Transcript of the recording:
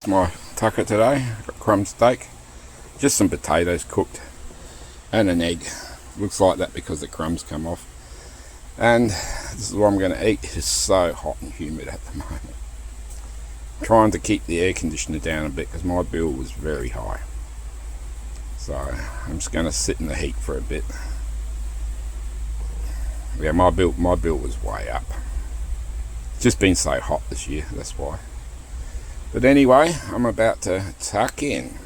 My tucker today, got crumb steak, just some potatoes cooked, and an egg. Looks like that because the crumbs come off. And this is what I'm going to eat. It's so hot and humid at the moment. I'm trying to keep the air conditioner down a bit because my bill was very high. So I'm just going to sit in the heat for a bit. Yeah, my bill was way up. It's just been so hot this year, that's why. But anyway, I'm about to tuck in.